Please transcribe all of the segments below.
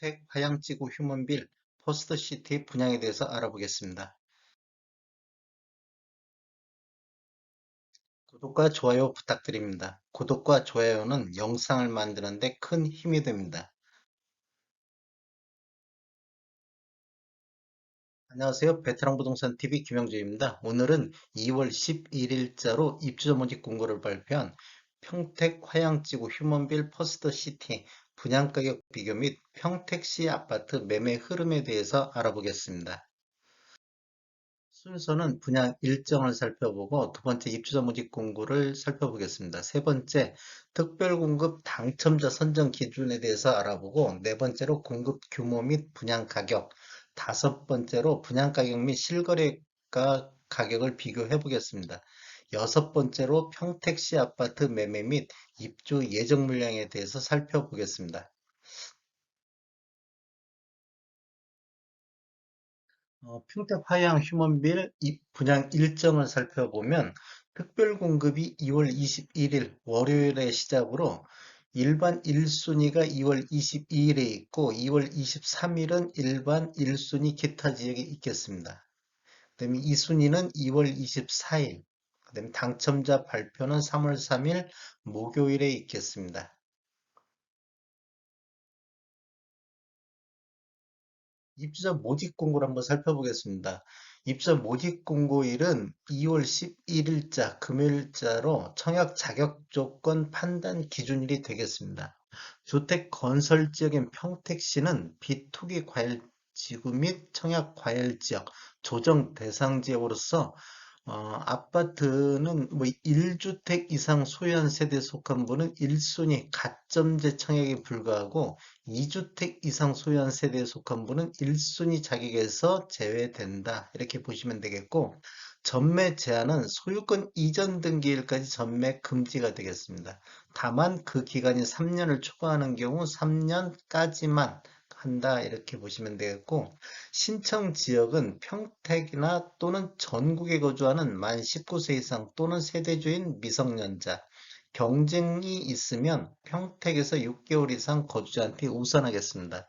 평택 화양지구 휴먼빌 포스트시티 분양에 대해서 알아보겠습니다. 구독과 좋아요 부탁드립니다. 구독과 좋아요는 영상을 만드는 데 큰 힘이 됩니다. 안녕하세요. 베테랑 부동산 TV 김영주입니다. 오늘은 2월 11일자로 입주자 모집 공고를 발표한 평택 화양지구 휴먼빌 포스트시티 분양가격 비교 및 평택시 아파트 매매 흐름에 대해서 알아보겠습니다. 순서는 분양 일정을 살펴보고 두 번째 입주자 모집 공고를 살펴보겠습니다. 세 번째 특별 공급 당첨자 선정 기준에 대해서 알아보고 네 번째로 공급 규모 및 분양 가격, 다섯 번째로 분양 가격 및 실거래가 가격을 비교해 보겠습니다. 여섯 번째로 평택시 아파트 매매 및 입주 예정 물량에 대해서 살펴보겠습니다. 평택 화양 휴먼빌 분양 일정을 살펴보면 특별 공급이 2월 21일 월요일에 시작으로 일반 1순위가 2월 22일에 있고 2월 23일은 일반 1순위 기타 지역에 있겠습니다. 그다음에 2순위는 2월 24일, 그다음에 당첨자 발표는 3월 3일 목요일에 있겠습니다. 입주자 모집 공고를 한번 살펴보겠습니다. 입주자 모집 공고일은 2월 11일자 금요일자로 청약 자격 조건 판단 기준일이 되겠습니다. 주택 건설 지역인 평택시는 비투기 과열 지구 및 청약 과열 지역 조정 대상 지역으로서 아파트는 뭐 1주택 이상 소유한 세대에 속한 분은 1순위 가점제 청약에 불과하고 2주택 이상 소유한 세대에 속한 분은 1순위 자격에서 제외된다. 이렇게 보시면 되겠고, 전매 제한은 소유권 이전 등기일까지 전매 금지가 되겠습니다. 다만 그 기간이 3년을 초과하는 경우 3년까지만 한다. 이렇게 보시면 되겠고, 신청 지역은 평택이나 또는 전국에 거주하는 만 19세 이상 또는 세대주인 미성년자, 경쟁이 있으면 평택에서 6개월 이상 거주자한테 우선하겠습니다.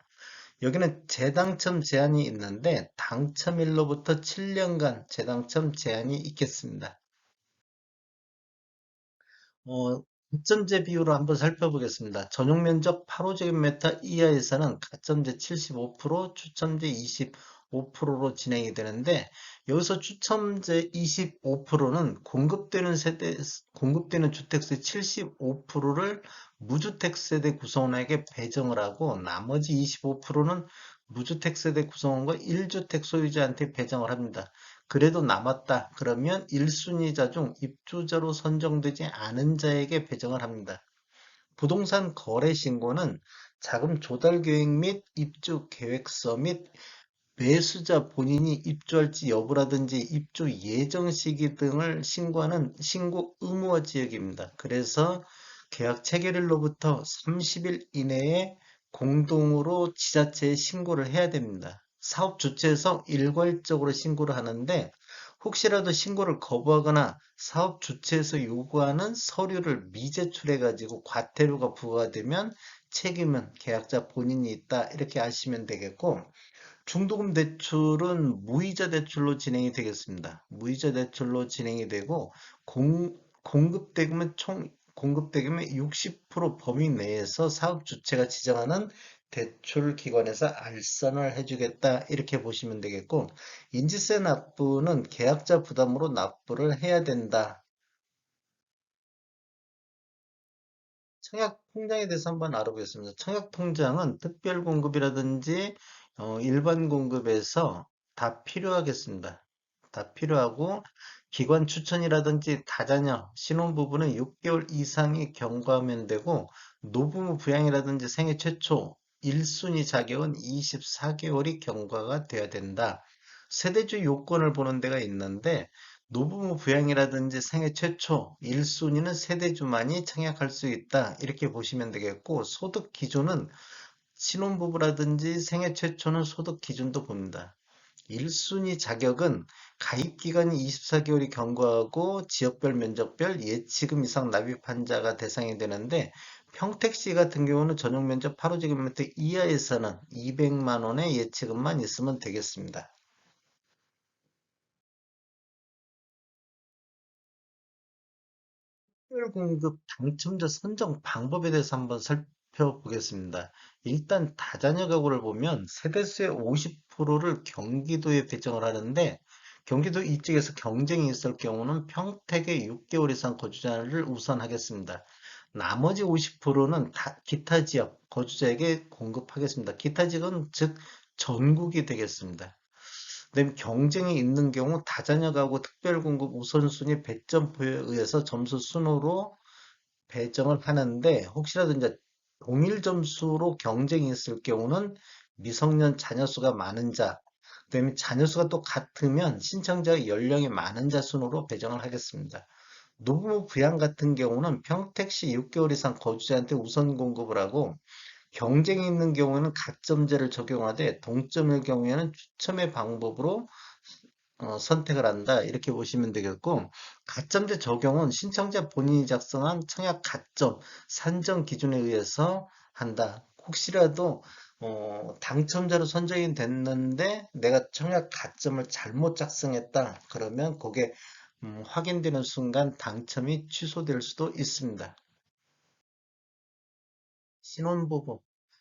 여기는 재당첨 제한이 있는데 당첨일로부터 7년간 재당첨 제한이 있겠습니다. 가점제 비율을 한번 살펴보겠습니다. 전용 면적 8호제곱미터 이하에서는 가점제 75%, 추첨제 25%로 진행이 되는데 여기서 추첨제 25%는 공급되는 주택수의 75%를 무주택 세대 구성원에게 배정을 하고 나머지 25%는 무주택 세대 구성원과 1주택 소유자한테 배정을 합니다. 그래도 남았다. 그러면 1순위자 중 입주자로 선정되지 않은 자에게 배정을 합니다. 부동산 거래 신고는 자금 조달 계획 및 입주 계획서 및 매수자 본인이 입주할지 여부라든지 입주 예정 시기 등을 신고하는 신고 의무화 지역입니다. 그래서 계약 체결일로부터 30일 이내에 공동으로 지자체에 신고를 해야 됩니다. 사업 주체에서 일괄적으로 신고를 하는데 혹시라도 신고를 거부하거나 사업 주체에서 요구하는 서류를 미제출해 가지고 과태료가 부과되면 책임은 계약자 본인이 있다 이렇게 아시면 되겠고 중도금 대출은 무이자 대출로 진행이 되겠습니다. 무이자 대출로 진행이 되고 공급대금은 총 공급대금의 60% 범위 내에서 사업 주체가 지정하는 대출 기관에서 알선을 해주겠다 이렇게 보시면 되겠고 인지세 납부는 계약자 부담으로 납부를 해야 된다. 청약통장에 대해서 한번 알아보겠습니다. 청약통장은 특별공급이라든지 일반 공급에서 다 필요하겠습니다. 다 필요하고 기관 추천이라든지 다자녀, 신혼부부는 6개월 이상이 경과하면 되고 노부모 부양이라든지 생애 최초 1순위 자격은 24개월이 경과가 돼야 된다. 세대주 요건을 보는 데가 있는데 노부모 부양이라든지 생애 최초 1순위는 세대주만이 청약할 수 있다. 이렇게 보시면 되겠고 소득 기준은 신혼부부라든지 생애 최초는 소득 기준도 봅니다. 1순위 자격은 가입 기간이 24개월이 경과하고 지역별 면적별 예치금 이상 납입한 자가 대상이 되는데 평택시 같은 경우는 전용 면적 8호제곱미터 이하에서는 200만 원의 예치금만 있으면 되겠습니다. 특별 공급 당첨자 선정 방법에 대해서 한번 살펴보겠습니다. 일단 다자녀 가구를 보면 세대수의 50%를 경기도에 배정을 하는데 경기도 이쪽에서 경쟁이 있을 경우는 평택의 6개월 이상 거주자를 우선하겠습니다. 나머지 50%는 기타 지역 거주자에게 공급하겠습니다. 기타 지역은 즉 전국이 되겠습니다. 그다음에 경쟁이 있는 경우 다자녀 가구 특별공급 우선순위 배점표에 의해서 점수 순으로 배정을 하는데 혹시라도 이제 동일 점수로 경쟁이 있을 경우는 미성년 자녀 수가 많은 자, 그다음에 자녀 수가 또 같으면 신청자 연령이 많은 자 순으로 배정을 하겠습니다. 노부모 부양 같은 경우는 평택시 6개월 이상 거주자한테 우선 공급을 하고 경쟁이 있는 경우에는 가점제를 적용하되 동점일 경우에는 추첨의 방법으로 선택을 한다. 이렇게 보시면 되겠고, 가점제 적용은 신청자 본인이 작성한 청약 가점 산정 기준에 의해서 한다. 혹시라도 당첨자로 선정이 됐는데 내가 청약 가점을 잘못 작성했다. 그러면 그게 확인되는 순간 당첨이 취소될 수도 있습니다. 신혼부부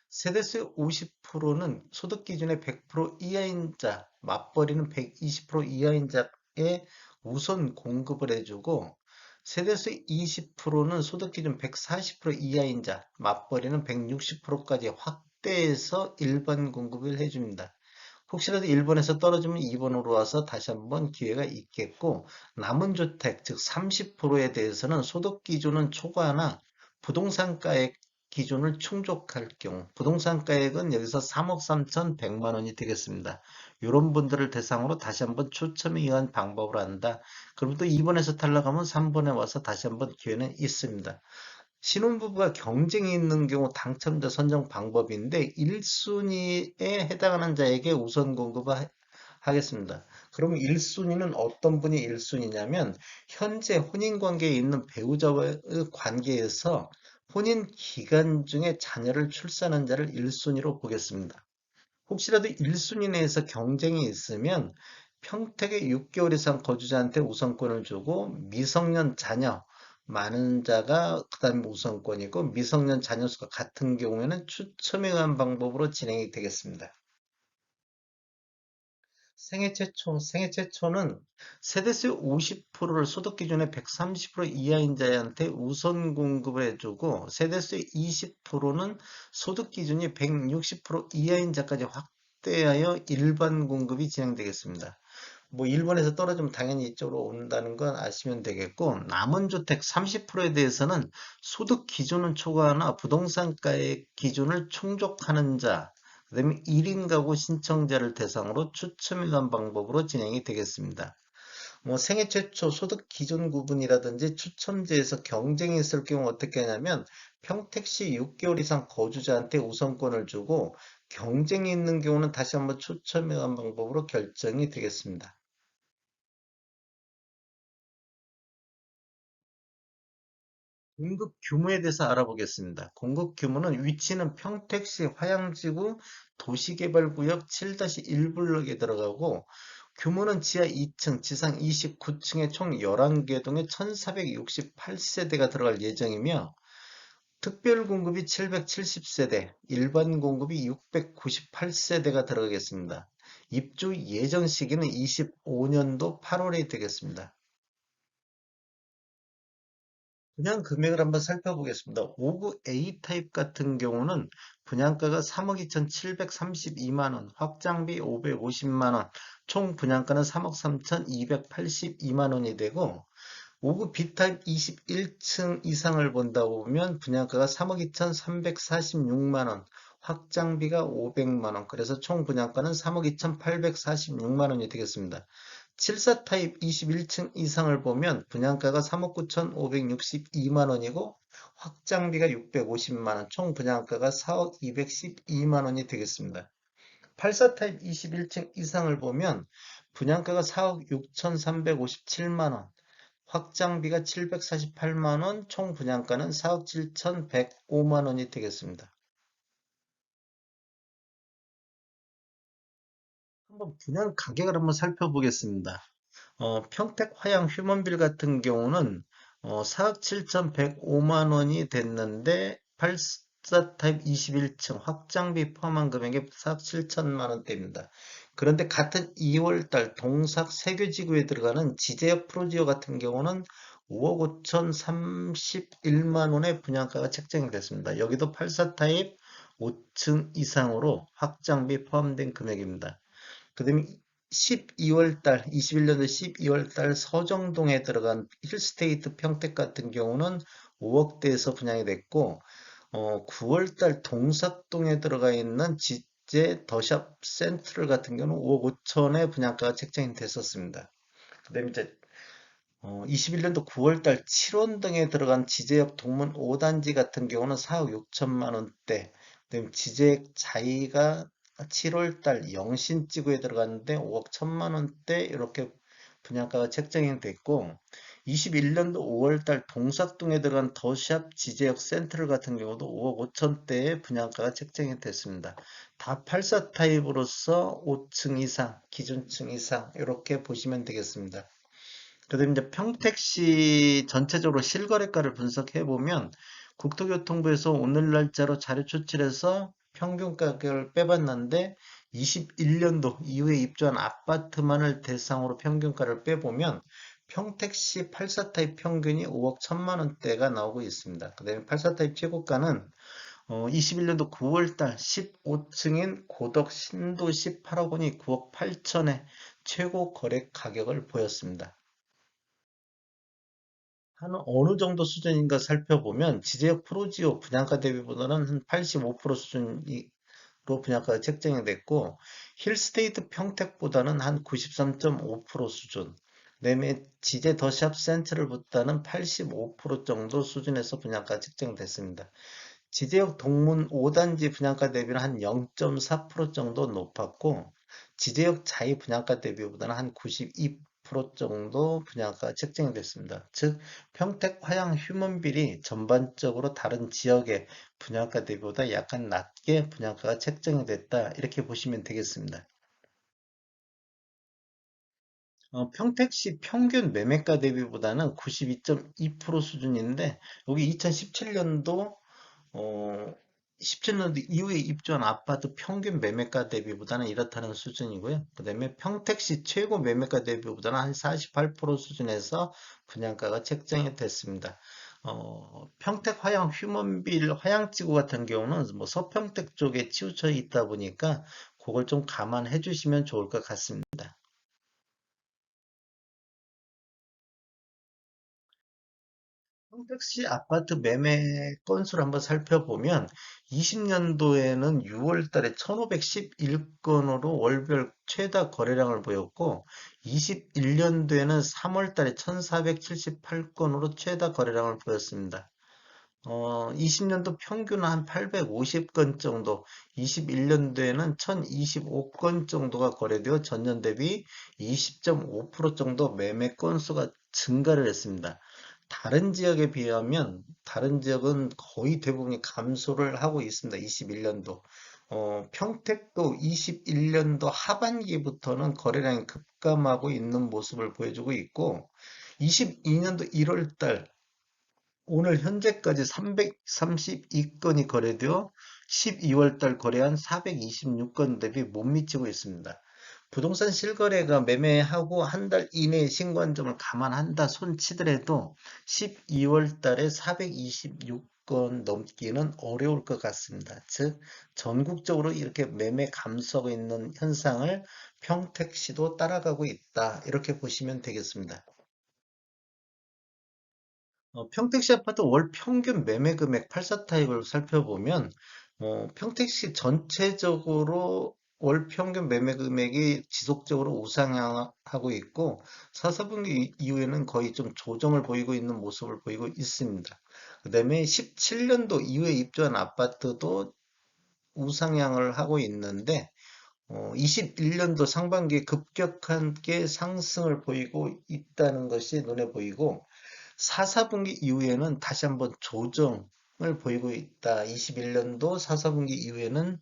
세대수의 50%는 소득 기준의 100% 이하인 자, 맞벌이는 120% 이하인 자에 우선 공급을 해주고 세대수의 20%는 소득 기준 140% 이하인 자, 맞벌이는 160%까지 확대해서 일반 공급을 해줍니다. 혹시라도 1번에서 떨어지면 2번으로 와서 다시 한번 기회가 있겠고 남은 주택 즉 30%에 대해서는 소득 기준은 초과하나 부동산가액 기준을 충족할 경우 부동산가액은 여기서 3억 3,100만 원이 되겠습니다. 이런 분들을 대상으로 다시 한번 초점에 의한 방법을 한다. 그럼 또 2번에서 탈락하면 3번에 와서 다시 한번 기회는 있습니다. 신혼부부가 경쟁이 있는 경우 당첨자 선정 방법인데 1순위에 해당하는 자에게 우선 공급을 하겠습니다. 그럼 1순위는 어떤 분이 1순위냐면 현재 혼인 관계에 있는 배우자와의 관계에서 혼인 기간 중에 자녀를 출산한 자를 1순위로 보겠습니다. 혹시라도 1순위 내에서 경쟁이 있으면 평택의 6개월 이상 거주자한테 우선권을 주고 미성년 자녀 많은 자가 그다음에 우선권이고 미성년 자녀 수가 같은 경우에는 추첨에 의한 방법으로 진행이 되겠습니다. 생애 최초는 세대수 50%를 소득 기준의 130% 이하인 자한테 우선 공급을 해주고 세대수 20%는 소득 기준이 160% 이하인 자까지 확대하여 일반 공급이 진행되겠습니다. 뭐 1번에서 떨어지면 당연히 이쪽으로 온다는 건 아시면 되겠고 남은 주택 30%에 대해서는 소득 기준은 초과하나 부동산가의 기준을 충족하는 자 그다음에 1인 가구 신청자를 대상으로 추첨에 관 방법으로 진행이 되겠습니다. 뭐 생애 최초 소득 기준 구분이라든지 추첨제에서 경쟁이 있을 경우 어떻게 하냐면 평택시 6개월 이상 거주자한테 우선권을 주고 경쟁이 있는 경우는 다시 한번 추첨에 관 방법으로 결정이 되겠습니다. 공급 규모에 대해서 알아보겠습니다. 공급 규모는 위치는 평택시 화양지구 도시개발구역 7-1블럭에 들어가고 규모는 지하 2층, 지상 29층에 총 11개 동에 1468세대가 들어갈 예정이며 특별 공급이 770세대, 일반 공급이 698세대가 들어가겠습니다. 입주 예정 시기는 25년도 8월에 되겠습니다. 분양 금액을 한번 살펴보겠습니다. 5구 A 타입 같은 경우는 분양가가 3억 2,732만 원, 확장비 550만 원, 총 분양가는 3억 3,282만 원이 되고 5구 B 타입 21층 이상을 본다고 보면 분양가가 3억 2,346만 원, 확장비가 500만 원, 그래서 총 분양가는 3억 2,846만 원이 되겠습니다. 74 타입 21층 이상을 보면 분양가가 3억 9,562만 원이고 확장비가 650만 원, 총 분양가가 4억 212만 원이 되겠습니다. 84 타입 21층 이상을 보면 분양가가 4억 6,357만 원, 확장비가 748만 원, 총 분양가는 4억 7,105만 원이 되겠습니다. 한번 분양 가격을 한번 살펴보겠습니다. 평택 화양 휴먼빌 같은 경우는 4억 7,105만 원이 됐는데 84 타입 21층 확장비 포함한 금액이 4억 7천만 원대입니다. 그런데 같은 2월 달 동삭 세교지구에 들어가는 지제역 프로지오 같은 경우는 5억 5,031만 원의 분양가가 책정이 됐습니다. 여기도 84 타입 5층 이상으로 확장비 포함된 금액입니다. 그다음에 12월 달, 21년도 12월 달 서정동에 들어간 힐스테이트 평택 같은 경우는 5억대에서 분양이 됐고, 9월 달 동삭동에 들어가 있는 지제 더샵 센트럴 같은 경우는 5억 5천에 분양가가 책정이 됐었습니다. 그다음에 이제 21년도 9월달 칠원동에 들어간 지제역 동문 5단지 같은 경우는 4억 6천만 원대. 그다음에 지제역 자이가 7월달 영신지구에 들어갔는데 5억 1천만 원대 이렇게 분양가가 책정이 됐고 21년도 5월달 동삭동에 들어간 더샵 지제역 센트럴 같은 경우도 5억 5천대의 분양가가 책정이 됐습니다. 다 84 타입으로서 5층 이상, 기준층 이상 이렇게 보시면 되겠습니다. 그다음 이제 평택시 전체적으로 실거래가를 분석해 보면 국토교통부에서 오늘 날짜로 자료 추출해서 평균 가격을 빼봤는데 21년도 이후에 입주한 아파트만을 대상으로 평균가를 빼보면 평택시 84타입 평균이 5억 1천만 원대가 나오고 있습니다. 그다음에 84타입 최고가는 21년도 9월달 15층인 고덕 신도시 8억 원이 9억 8천에 최고 거래 가격을 보였습니다. 한 어느 정도 수준인가 살펴보면 지제역 프로지오 분양가 대비보다는 한 85% 수준으로 분양가가 책정이 됐고 힐스테이트 평택보다는 한 93.5% 수준 그다음에 지제 더샵 센트럴보다는 85% 정도 수준에서 분양가 책정됐습니다. 지제역 동문 5단지 분양가 대비는 한 0.4% 정도 높았고 지제역 자이 분양가 대비보다는 한 92% 정도 분양가가 책정이 됐습니다. 즉 평택 화양 휴먼빌이 전반적으로 다른 지역의 분양가 대비보다 약간 낮게 분양가가 책정이 됐다 이렇게 보시면 되겠습니다. 평택시 평균 매매가 대비보다는 92.2% 수준인데 여기 2017년도 17년도 이후에 입주한 아파트 평균 매매가 대비보다는 이렇다는 수준이고요. 그 다음에 평택시 최고 매매가 대비보다는 한 48% 수준에서 분양가가 책정이 됐습니다. 평택 화양 휴먼빌 화양지구 같은 경우는 뭐 서평택 쪽에 치우쳐 있다 보니까 그걸 좀 감안해 주시면 좋을 것 같습니다. 평택시 아파트 매매 건수를 한번 살펴보면 20년도에는 6월 달에 1511건으로 월별 최다 거래량을 보였고 21년도에는 3월 달에 1478건으로 최다 거래량을 보였습니다. 20년도 평균 한 850건 정도, 21년도에는 1025건 정도가 거래되어 전년 대비 20.5% 정도 매매 건수가 증가를 했습니다. 다른 지역에 비하면 다른 지역은 거의 대부분이 감소를 하고 있습니다. 21년도. 평택도 21년도 하반기부터는 거래량이 급감하고 있는 모습을 보여주고 있고 22년도 1월 달 오늘 현재까지 332건이 거래되어 12월 달 거래한 426건 대비 못 미치고 있습니다. 부동산 실거래가 매매하고 한 달 이내 신고한 점을 감안한다 손치더라도 12월 달에 426건 넘기는 어려울 것 같습니다. 즉, 전국적으로 이렇게 매매 감소하고 있는 현상을 평택시도 따라가고 있다. 이렇게 보시면 되겠습니다. 평택시 아파트 월 평균 매매 금액 84 타입을 살펴보면 평택시 전체적으로 월 평균 매매 금액이 지속적으로 우상향하고 있고 4사분기 이후에는 거의 좀 조정을 보이고 있는 모습을 보이고 있습니다. 그다음에 17년도 이후에 입주한 아파트도 우상향을 하고 있는데 21년도 상반기에 급격하게 상승을 보이고 있다는 것이 눈에 보이고 4, 4분기 이후에는 다시 한번 조정을 보이고 있다. 21년도 4, 4분기 이후에는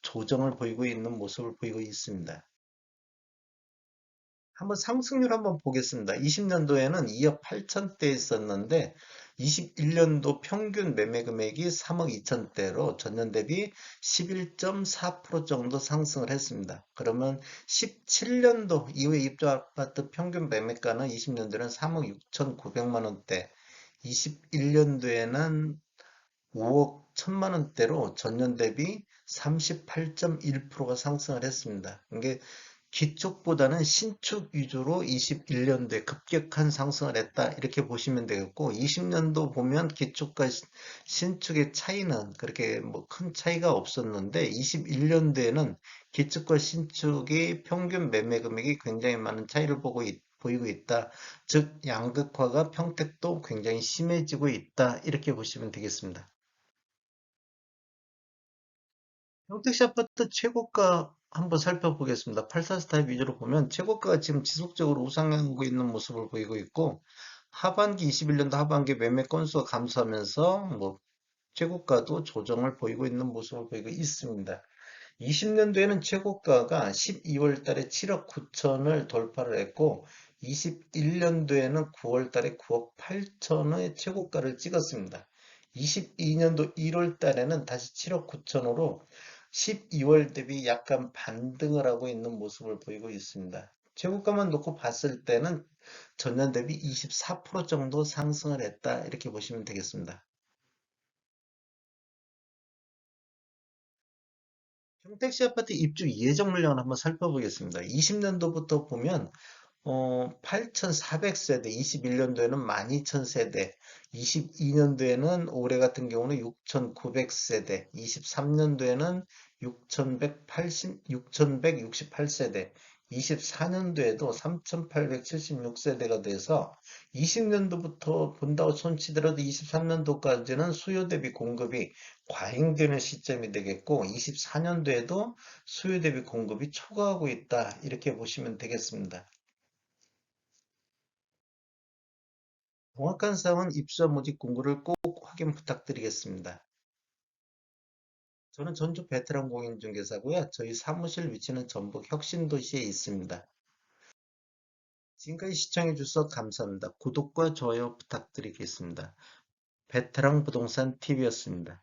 조정을 보이고 있는 모습을 보이고 있습니다. 한번 상승률 한번 보겠습니다. 20년도에는 2억 8천대 있었는데 21년도 평균 매매 금액이 3억 2천대로 전년 대비 11.4% 정도 상승을 했습니다. 그러면 17년도 이후에 입주 아파트 평균 매매가는 20년도에는 3억 6천9백만 원대, 21년도에는 5억 1천만 원대로 전년 대비 38.1%가 상승을 했습니다. 이게 기축보다는 신축 위주로 21년도에 급격한 상승을 했다 이렇게 보시면 되겠고 20년도 보면 기축과 신축의 차이는 그렇게 뭐 큰 차이가 없었는데 21년도에는 기축과 신축의 평균 매매 금액이 굉장히 많은 차이를 보이고 있다. 즉 양극화가 평택도 굉장히 심해지고 있다 이렇게 보시면 되겠습니다. 평택시 아파트 최고가 한번 살펴보겠습니다. 84스타일 위주로 보면 최고가가 지금 지속적으로 우상향하고 있는 모습을 보이고 있고 하반기 21년도 하반기 매매 건수가 감소하면서 뭐 최고가도 조정을 보이고 있는 모습을 보이고 있습니다. 20년도에는 최고가가 12월 달에 7억 9천을 돌파를 했고 21년도에는 9월 달에 9억 8천의 최고가를 찍었습니다. 22년도 1월 달에는 다시 7억 9천으로 12월 대비 약간 반등을 하고 있는 모습을 보이고 있습니다. 최고가만 놓고 봤을 때는 전년 대비 24% 정도 상승을 했다 이렇게 보시면 되겠습니다. 평택시 아파트 입주 예정 물량을 한번 살펴보겠습니다. 20년도부터 보면 8,400세대, 21년도에는 12,000세대, 22년도에는 올해 같은 경우는 6,900세대, 23년도에는 6,168세대, 24년도에도 3,876세대가 돼서 20년도부터 본다고 손치더라도 23년도까지는 수요 대비 공급이 과잉되는 시점이 되겠고 24년도에도 수요 대비 공급이 초과하고 있다. 이렇게 보시면 되겠습니다. 정확한 사항은 입사 모집 공고를 꼭 확인 부탁드리겠습니다. 저는 전주 베테랑 공인중개사고요. 저희 사무실 위치는 전북 혁신도시에 있습니다. 지금까지 시청해 주셔서 감사합니다. 구독과 좋아요 부탁드리겠습니다. 베테랑 부동산 TV였습니다.